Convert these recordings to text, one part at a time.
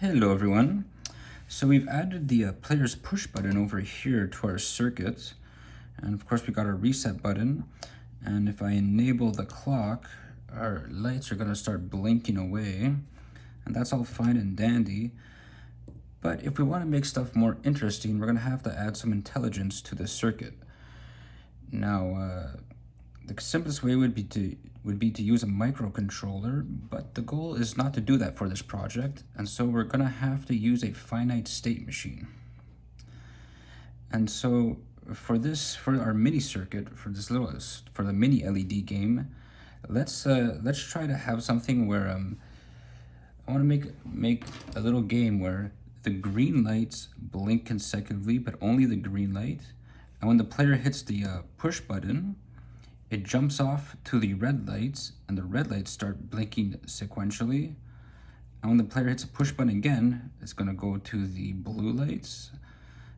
Hello everyone. So we've added the player's push button over here to our circuit, and of course we got our reset button, and if I enable the clock, our lights are going to start blinking away, and that's all fine and dandy. But if we want to make stuff more interesting, we're going to have to add some intelligence to the circuit. Now the simplest way would be to use a microcontroller, but the goal is not to do that for this project, and so we're gonna have to use a finite state machine. And so for our mini circuit, for the mini LED game, let's try to have something where I want to make a little game where the green lights blink consecutively, but only the green light, and when the player hits the push button, it jumps off to the red lights, and the red lights start blinking sequentially. And when the player hits a push button again, it's going to go to the blue lights.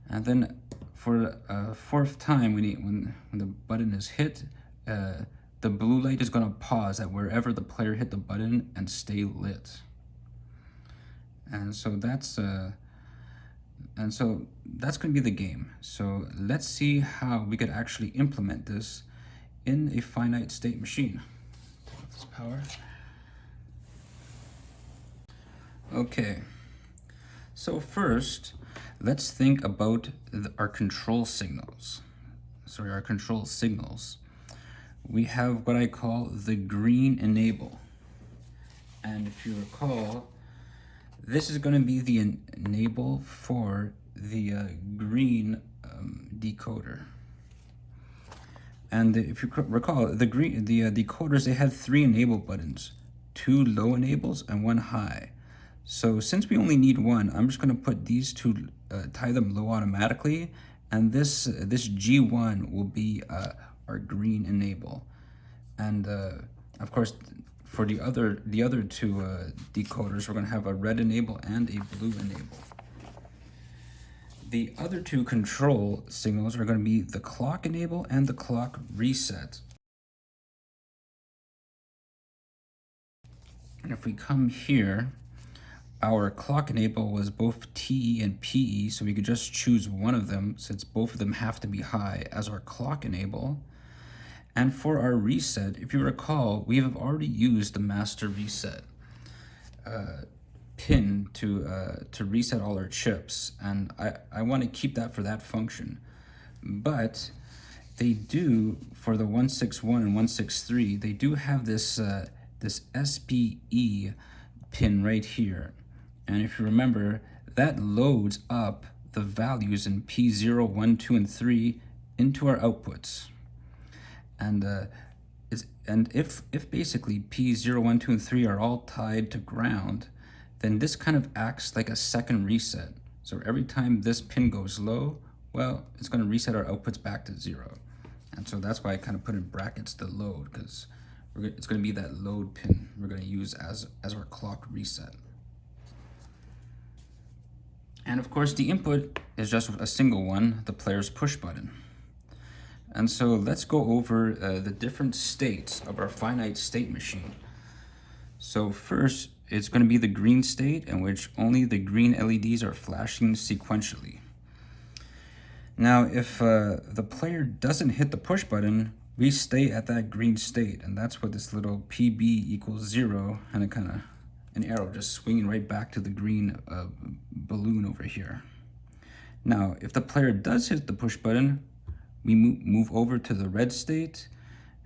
And then for a fourth time, when the button is hit, the blue light is going to pause at wherever the player hit the button and stay lit. And so that's going to be the game. So let's see how we could actually implement this in a finite state machine. Turn off this power. Okay, so first, let's think about our control signals. We have what I call the green enable. And if you recall, this is going to be the enable for the green decoder. And if you recall, the decoders, they had 3 enable buttons, 2 low enables and 1 high. So since we only need 1, I'm just going to put these 2, tie them low automatically, and this G1 will be our green enable. And of course, for the other 2 decoders, we're going to have a red enable and a blue enable. The other 2 control signals are going to be the clock enable and the clock reset. And if we come here, our clock enable was both TE and PE, so we could just choose one of them since both of them have to be high as our clock enable. And for our reset, if you recall, we have already used the master reset pin to reset all our chips, and I want to keep that for that function. But they do, for the 161 and 163, they do have this this SPE pin right here. And if you remember, that loads up the values in P0, 1, 2, and 3 into our outputs. And if basically P0, 1, 2, and 3 are all tied to ground, then this kind of acts like a second reset. So every time this pin goes low, well, it's going to reset our outputs back to 0. And so that's why I kind of put in brackets the load, because it's going to be that load pin we're going to use as our clock reset. And of course, the input is just a single one, the player's push button. And so let's go over the different states of our finite state machine. So first, it's going to be the green state, in which only the green LEDs are flashing sequentially. Now, if the player doesn't hit the push button, we stay at that green state, and that's what this little PB equals 0, and a kind of an arrow just swinging right back to the green balloon over here. Now, if the player does hit the push button, we move over to the red state,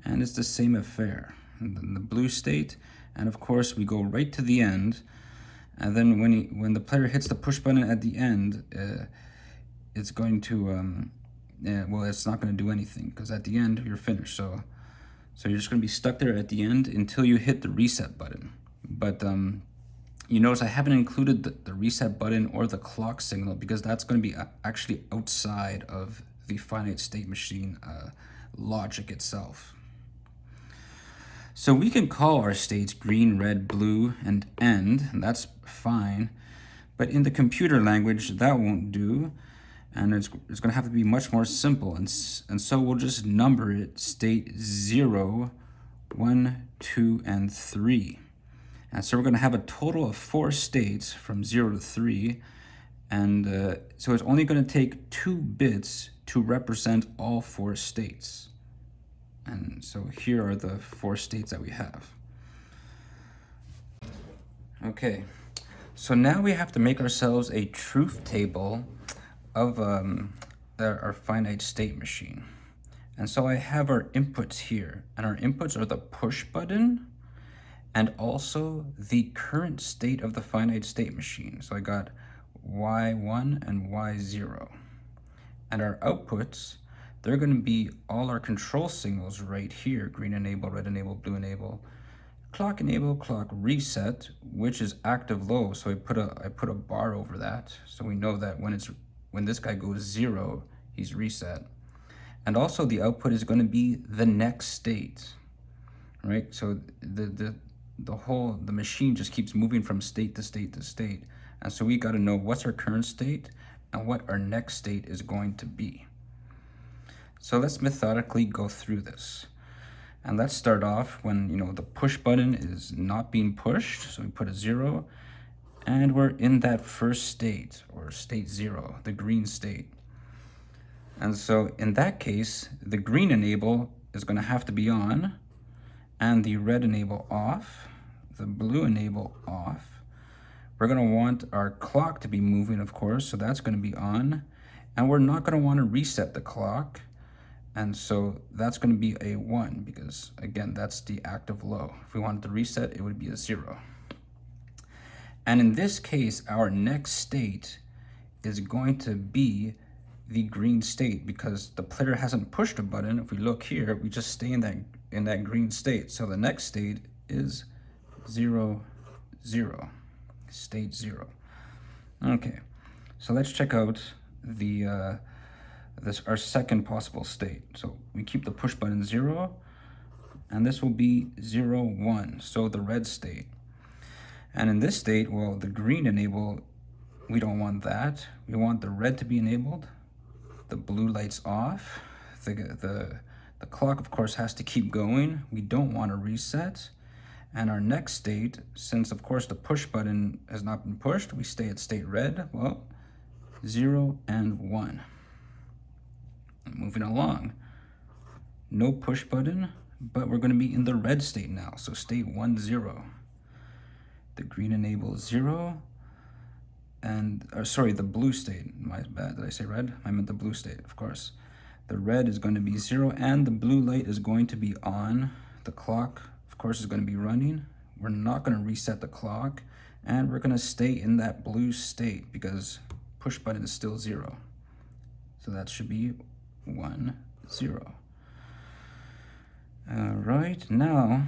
and it's the same affair. And then the blue state, and of course we go right to the end. And then when the player hits the push button at the end, it's going to well, it's not going to do anything, because at the end you're finished. So you're just going to be stuck there at the end until you hit the reset button. But you notice I haven't included the reset button or the clock signal, because that's going to be actually outside of the finite state machine logic itself. So we can call our states green, red, blue, and end, and that's fine. But in the computer language, that won't do, and it's going to have to be much more simple. And so we'll just number it state 0, 1, 2, and 3. And so we're going to have a total of 4 states from 0 to 3. And so it's only going to take 2 bits to represent all 4 states. And so here are the 4 states that we have. Okay, so now we have to make ourselves a truth table of our finite state machine. And so I have our inputs here, and our inputs are the push button and also the current state of the finite state machine. So I got y1 and y0. And our outputs, they're going to be all our control signals right here: green enable, red enable, blue enable, clock enable, clock reset, which is active low. So I put a bar over that, so we know that when this guy goes 0, he's reset. And also the output is going to be the next state, right? So the machine just keeps moving from state to state to state. And so we got to know what's our current state and what our next state is going to be. So let's methodically go through this. And let's start off when, the push button is not being pushed. So we put a 0, and we're in that first state, or state 0, the green state. And so in that case, the green enable is going to have to be on, and the red enable off, the blue enable off. We're going to want our clock to be moving, of course, so that's going to be on. And we're not going to want to reset the clock. And so that's going to be a 1, because again, that's the active low. If we wanted to reset, it would be a 0. And in this case, our next state is going to be the green state, because the player hasn't pushed a button. If we look here, we just stay in that green state. So the next state is 0, 0, state 0. Okay, so let's check out our second possible state. So we keep the push button 0, and this will be 0, 1, so the red state. And in this state, well, the green enable, we don't want that. We want the red to be enabled, the blue light's off, the clock, of course, has to keep going. We don't want to reset. And our next state, since, of course, the push button has not been pushed, we stay at state red. Well, 0 and 1. Moving along, no push button, but we're going to be in the red state now. So state 1, 0. The green enable 0, and the blue state. My bad. Did I say red? I meant the blue state, of course. The red is going to be 0, and the blue light is going to be on. The clock, of course, is going to be running. We're not going to reset the clock, and we're going to stay in that blue state because push button is still 0. So that should be 1, 0. All right, now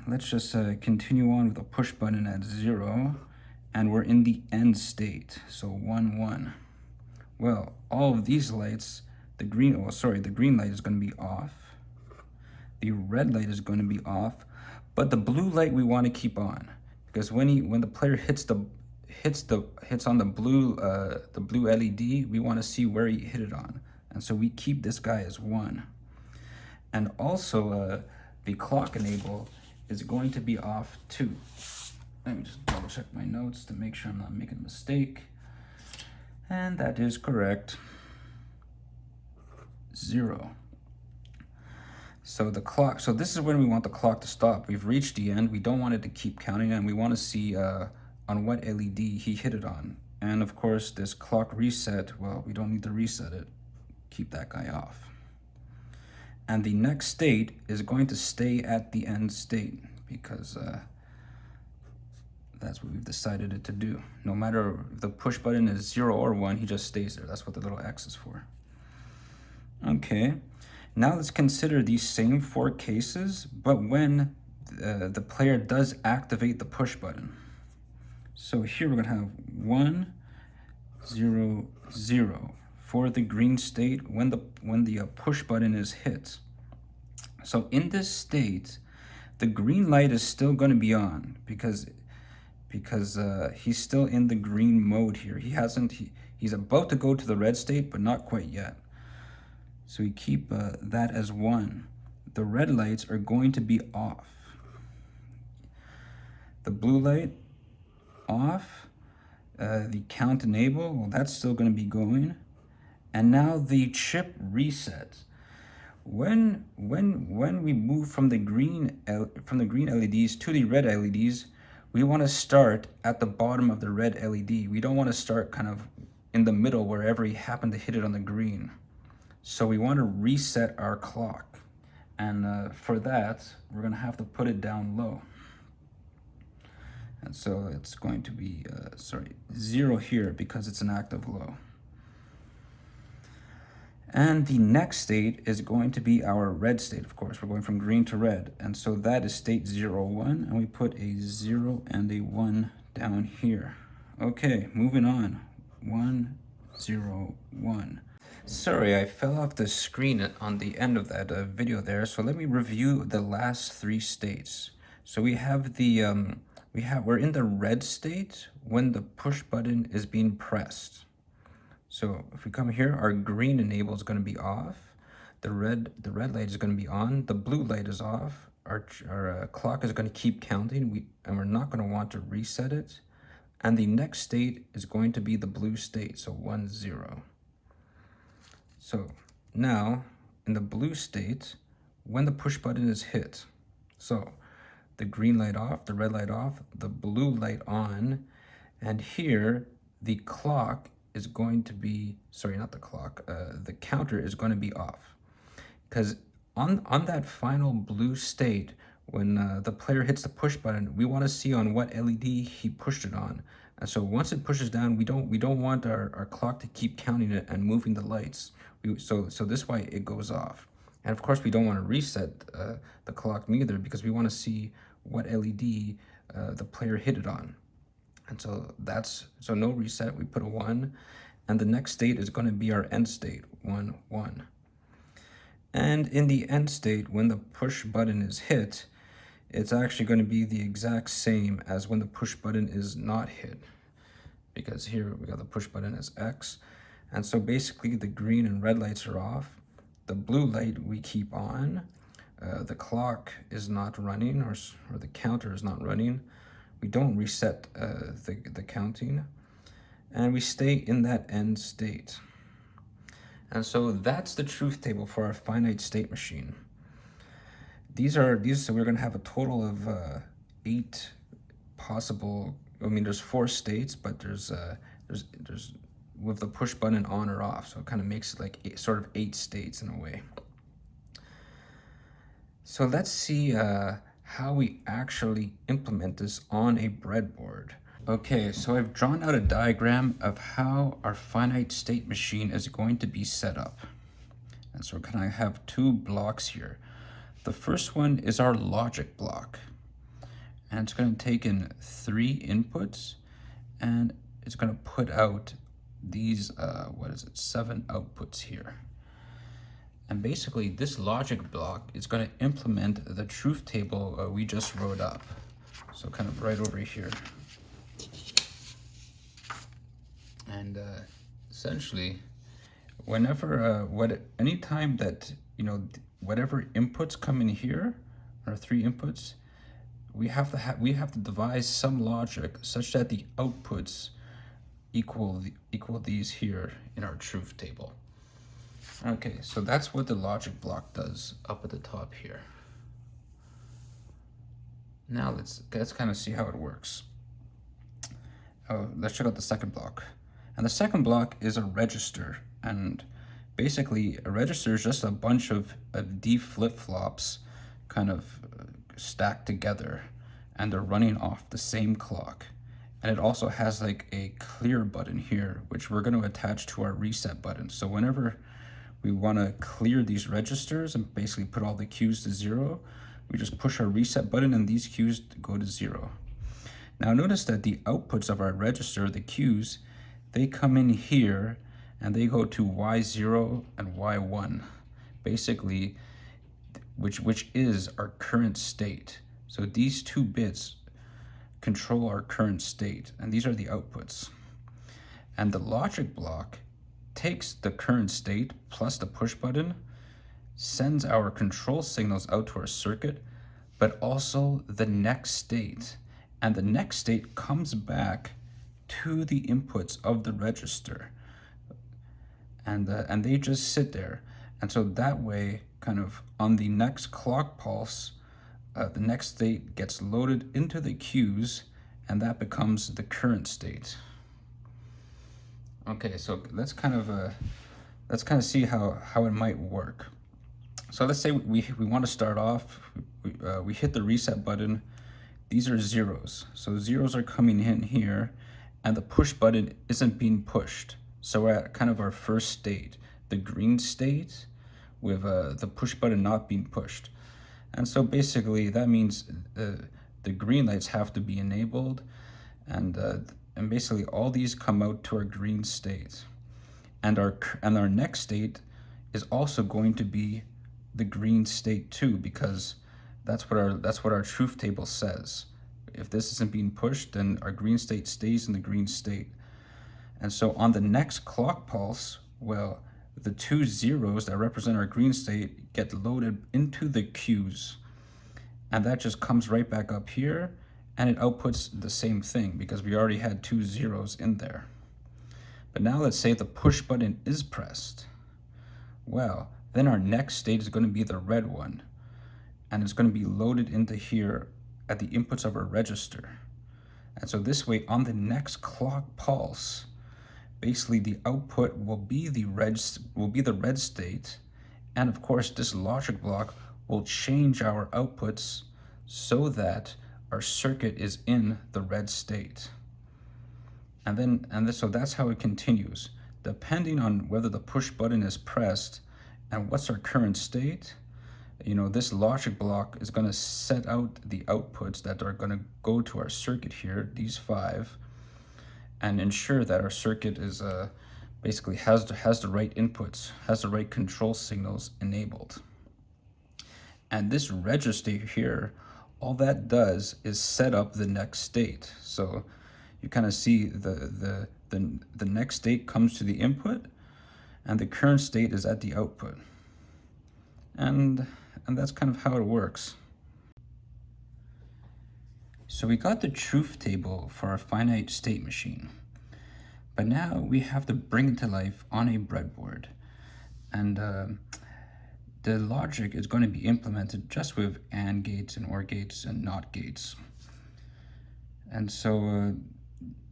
let's just continue on with the push button at 0, and we're in the end state, so 1, 1. Well, all of these lights, the green light is going to be off, the red light is going to be off, but the blue light we want to keep on, because when the player hits on the blue LED, we want to see where he hit it on. And so we keep this guy as 1. And also the clock enable is going to be off too. Let me just double check my notes to make sure I'm not making a mistake. And that is correct. 0. So the clock, so this is when we want the clock to stop. We've reached the end. We don't want it to keep counting, and we want to see on what LED he hit it on. And of course, this clock reset, well, we don't need to reset it. Keep that guy off. And the next state is going to stay at the end state, because that's what we've decided it to do. No matter if the push button is 0 or 1, he just stays there. That's what the little X is for. Okay, now let's consider these same 4 cases, but when the player does activate the push button. So here we're gonna have 1, 0, 0 for the green state when the push button is hit. So in this state, the green light is still going to be on because he's still in the green mode here. He's about to go to the red state, but not quite yet. So we keep that as 1. The red lights are going to be off. The blue light off. The count enable, well, that's still going to be going. And now the chip resets. When we move from the green LEDs to the red LEDs, we want to start at the bottom of the red LED. We don't want to start kind of in the middle wherever you happen to hit it on the green. So we want to reset our clock. And for that, we're going to have to put it down low. And so it's going to be, 0 here because it's an active low. And the next state is going to be our red state, of course. We're going from green to red. And so that is state 0, 1. And we put a 0 and a 1 down here. Okay, moving on. 1, 0, 1. Sorry, I fell off the screen on the end of that video there. So let me review the last 3 states. So we have the, we're in the red state when the push button is being pressed. So if we come here, our green enable is going to be off. The red light is going to be on. The blue light is off. Our clock is going to keep counting. And we're not going to want to reset it. And the next state is going to be the blue state. So 1, 0. So now in the blue state, when the push button is hit, so the green light off, the red light off, the blue light on, and here the clock is going to be, sorry, not the clock, the counter is going to be off. Because on that final blue state, when the player hits the push button, we want to see on what LED he pushed it on. And so once it pushes down, we don't want our clock to keep counting it and moving the lights. So this way it goes off. And of course we don't want to reset the clock neither, because we want to see what LED the player hit it on. And so so no reset, we put a 1. And the next state is going to be our end state, 1, 1. And in the end state, when the push button is hit, it's actually going to be the exact same as when the push button is not hit. Because here we got the push button as X. And so basically the green and red lights are off. The blue light we keep on. The clock is not running, or the counter is not running. We don't reset the counting, and we stay in that end state. And so that's the truth table for our finite state machine. So we're going to have a total of 8 possible. I mean, there's 4 states, but there's with the push button on or off, so it kind of makes it like sort of 8 states in a way. So let's see how we actually implement this on a breadboard. Okay, so I've drawn out a diagram of how our finite state machine is going to be set up. And so I have 2 blocks here. The first one is our logic block. And it's going to take in 3 inputs, and it's going to put out these, 7 outputs here. And basically this logic block is going to implement the truth table we just wrote up. So kind of right over here. And essentially, anytime that, whatever inputs come in here, our 3 inputs, we have to devise some logic such that the outputs equal these here in our truth table. Okay, so that's what the logic block does up at the top here. Now let's kind of see how it works. Let's check out the second block. And the second block is a register. And basically a register is just a bunch of D flip-flops kind of stacked together, and they're running off the same clock. And it also has like a clear button here, which we're going to attach to our reset button. So whenever we want to clear these registers and basically put all the Qs to 0, we just push our reset button and these Qs go to 0. Now notice that the outputs of our register, the Qs, they come in here and they go to Y0 and Y1, basically, which is our current state. So these 2 bits control our current state, and these are the outputs. And the logic block takes the current state plus the push button, sends our control signals out to our circuit, but also the next state. and the next state comes back to the inputs of the register, and they just sit there. And so that way, kind of on the next clock pulse, the next state gets loaded into the queues, and that becomes the current state. Okay, so let's kind of see how it might work. So let's say we want to start off, we hit the reset button. These are zeros, so zeros are coming in here, and the push button isn't being pushed. So we're at kind of our first state, the green state, with the push button not being pushed. And so basically that means the green lights have to be enabled, and basically all these come out to our green state. And our next state is also going to be the green state too, because that's what our truth table says. If this isn't being pushed, then our green state stays in the green state. And so on the next clock pulse, well, the two zeros that represent our green state get loaded into the queues, and that just comes right back up here, and it outputs the same thing because we already had two zeros in there. But now let's say the push button is pressed. Well, then our next state is going to be the red one, and it's going to be loaded into here at the inputs of our register. And so this way, on the next clock pulse, basically the output will be the red state, and of course this logic block will change our outputs so that our circuit is in the red state. So that's how it continues. Depending on whether the push button is pressed and what's our current state, this logic block is going to set out the outputs that are going to go to our circuit here, these 5, and ensure that our circuit is basically has the right inputs, has the right control signals enabled. And this register here, all that does is set up the next state. So you kind of see the next state comes to the input, and the current state is at the output. And that's kind of how it works. So we got the truth table for our finite state machine, but now we have to bring it to life on a breadboard. And the logic is going to be implemented just with AND gates and OR gates and NOT gates. And so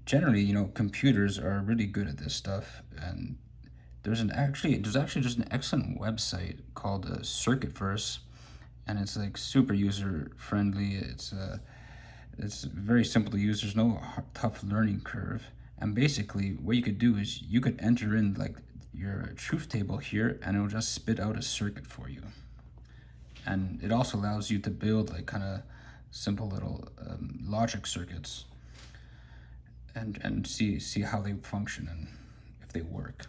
generally, computers are really good at this stuff, and there's actually just an excellent website called Circuitverse, and it's like super user friendly. It's very simple to use. There's no tough learning curve, and basically what you could do is you could enter in like your truth table here, and it'll just spit out a circuit for you. And it also allows you to build like kind of simple little logic circuits and see how they function and if they work.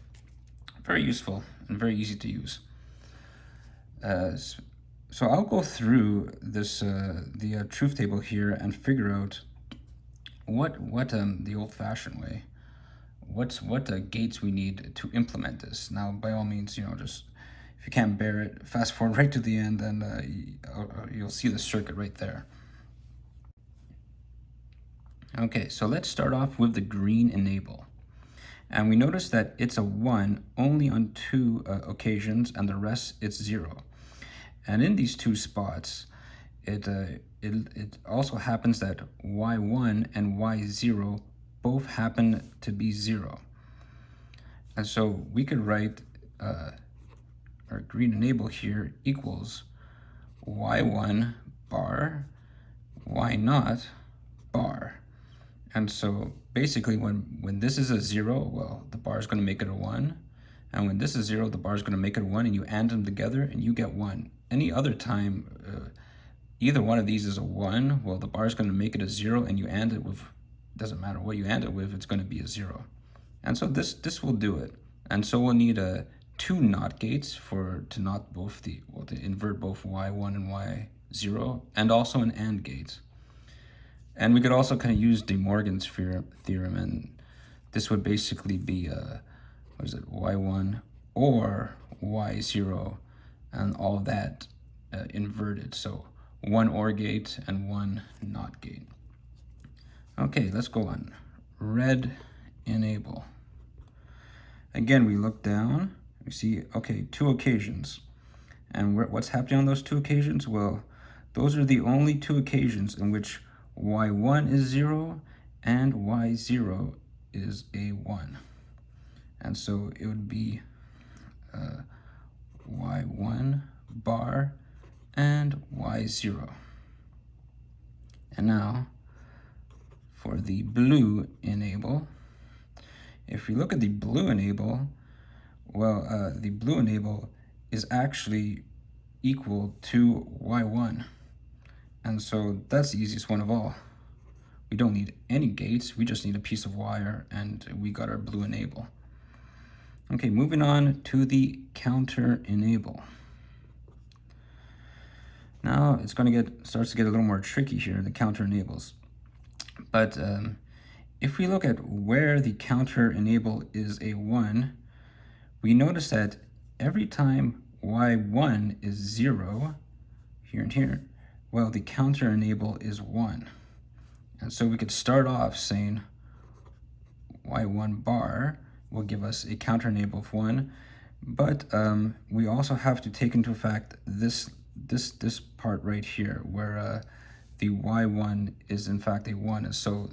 Very useful and very easy to use. So I'll go through this the truth table here and figure out what the old-fashioned way, what gates we need to implement this. Now, by all means, just if you can't bear it, fast forward right to the end, and you'll see the circuit right there. Okay, so let's start off with the green enable. And we notice that it's a 1 only on 2 occasions, and the rest it's 0. And in these 2 spots, it also happens that Y1 and Y0 both happen to be 0. And so we could write our green enable here equals Y1 bar, Y0 bar. And so basically when this is a 0, well, the bar is going to make it a 1. And when this is 0, the bar is going to make it a 1, and you AND them together and you get 1. Any other time, either one of these is a 1, well, the bar is going to make it a 0, and you AND it with, doesn't matter what you AND it with, it's going to be a 0. And so this will do it. And so we'll need 2 NOT gates to not both to invert both Y1 and Y0, and also an AND gate. And we could also kind of use De Morgan's theorem, and this would basically be Y1 or Y0, and all of that inverted. So 1 OR gate and 1 NOT gate. Okay, let's go on. Red enable. Again, we look down, we see, okay, 2 occasions. And what's happening on those 2 occasions? Well, those are the only 2 occasions in which y1 is 0 and y0 is a 1. And so it would be y1 bar and y0. And now for the blue enable, if we look at the blue enable, well, the blue enable is actually equal to y1. And so that's the easiest one of all. We don't need any gates, we just need a piece of wire, and we got our blue enable. Okay, moving on to the counter enable. Now it's going to starts to get a little more tricky here, the counter enables. But if we look at where the counter enable is a 1, we notice that every time y1 is 0, here and here, well, the counter enable is 1. And so we could start off saying y1 bar will give us a counter enable of 1, but we also have to take into effect this part right here, where the y1 is in fact a 1, and so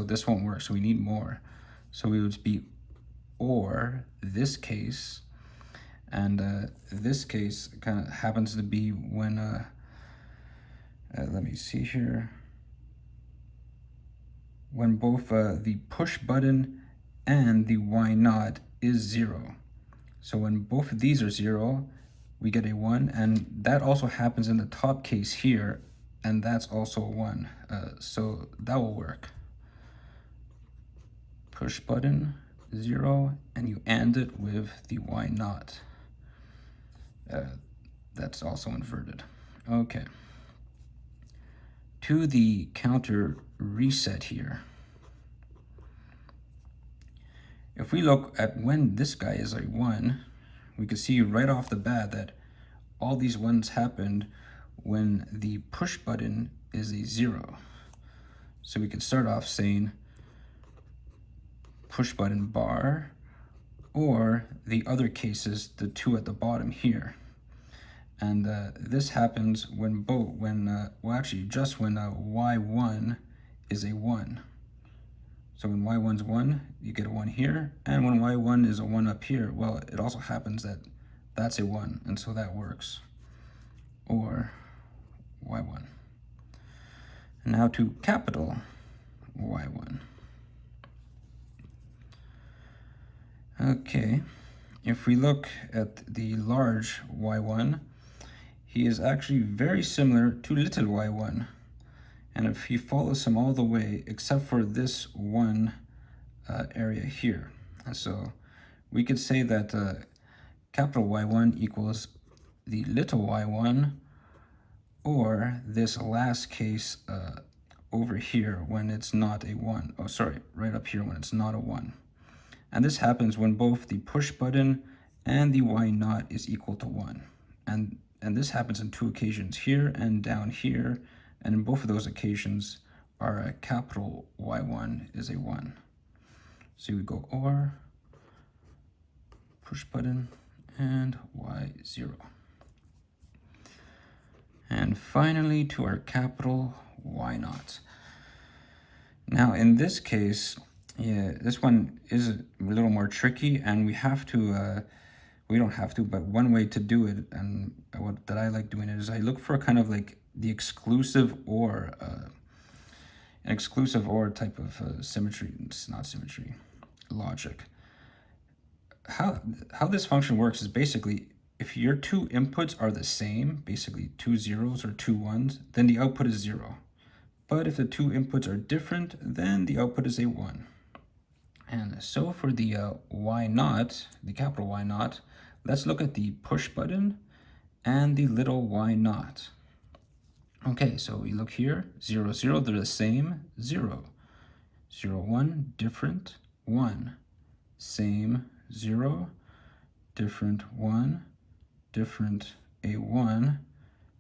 this won't work, so we need more. So we would be or this case, and this case kind of happens to be when, let me see here, when both the push button and the y0 is 0. So when both of these are 0, we get a 1, and that also happens in the top case here, and that's also a 1. So that will work. Push button 0, and you AND it with the y0. That's also inverted. Okay. To the counter reset here. If we look at when this guy is a 1, we can see right off the bat that all these 1s happened when the push button is a 0. So we could start off saying push button bar, or the other cases, the 2 at the bottom here. And this happens when just when y1 is a 1. So when y1's 1, you get a 1 here, and when y1 is a 1 up here, well, it also happens that that's a 1, and so that works. Or y1. And now to capital y1. Okay, if we look at the large y1, he is actually very similar to little y1. And if he follows him all the way, except for this one area here. And so we could say that capital Y1 equals the little y1, or this last case over here when it's not a 1. Oh, sorry, right up here when it's not a 1. And this happens when both the push button and the y0 is equal to 1. And this happens in 2 occasions, here and down here. And in both of those occasions, our capital Y1 is a 1. So we go or, push button, and Y0. And finally to our capital Y0. Now in this case, yeah, this one is a little more tricky, and we have to, we don't have to, but one way to do it, and that I like doing it, is I look for kind of like the exclusive or, an exclusive or type of symmetry. It's not symmetry, logic. How this function works is basically, if your 2 inputs are the same, basically 2 zeros or 2 1s, then the output is 0. But if the 2 inputs are different, then the output is a 1. And so for the y0, the capital Y0, let's look at the push button and the little y0. Okay, so we look here, 0, 0, they're the same, 0. 0, 1, different, 1. Same, 0, different, 1, different, a 1,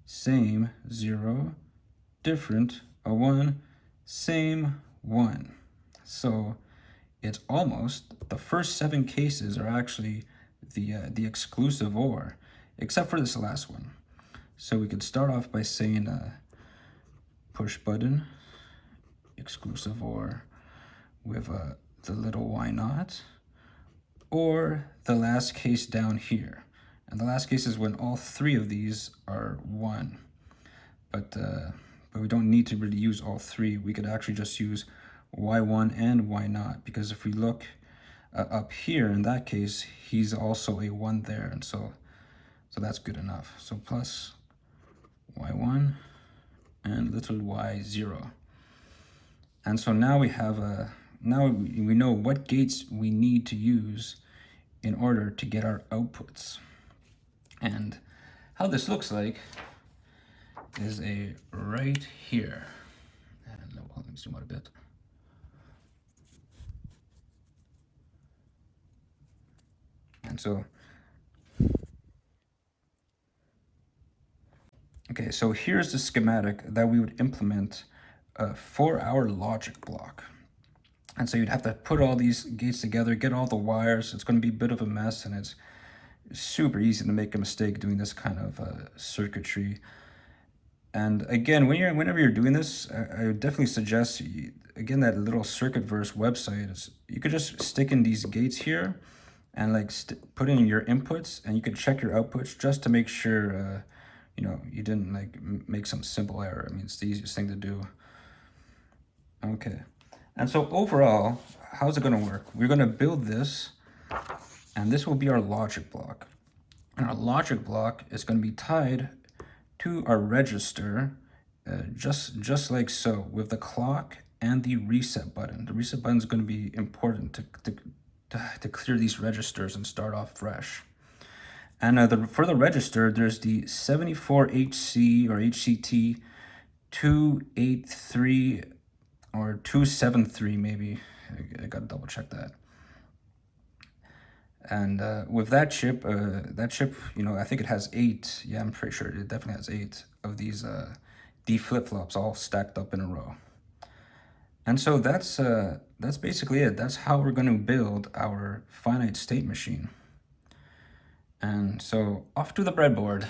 same, 0, different, a 1, same, 1. So it's almost, the first 7 cases are actually the exclusive OR, except for this last one. So we could start off by saying push button, exclusive OR with the little why not, or the last case down here. And the last case is when all 3 of these are 1. But we don't need to really use all 3. We could actually just use y1 and y not, because if we look up here, in that case, he's also a 1 there, and so that's good enough. So plus y1 and little y0. And so now we have now we know what gates we need to use in order to get our outputs. And how this looks like is a right here. And let me zoom out a bit. And so, okay, so here's the schematic that we would implement for our logic block. And so you'd have to put all these gates together, get all the wires. It's going to be a bit of a mess, and it's super easy to make a mistake doing this kind of circuitry. And again, whenever you're doing this, I would definitely suggest, again, that little Circuitverse website, you could just stick in these gates here and like put in your inputs, and you could check your outputs just to make sure you know, you didn't like make some simple error. I mean, it's the easiest thing to do. Okay, and so overall, how's it going to work? We're going to build this, and this will be our logic block. And our logic block is going to be tied to our register, just like so, with the clock and the reset button. The reset button is going to be important to clear these registers and start off fresh. And for the register, there's the 74HC or HCT 283 or 273 maybe. I gotta double check that. And with that chip, you know, I think it has 8. Yeah, I'm pretty sure it definitely has 8 of these D flip-flops all stacked up in a row. And so that's basically it. That's how we're going to build our finite state machine. And so off to the breadboard.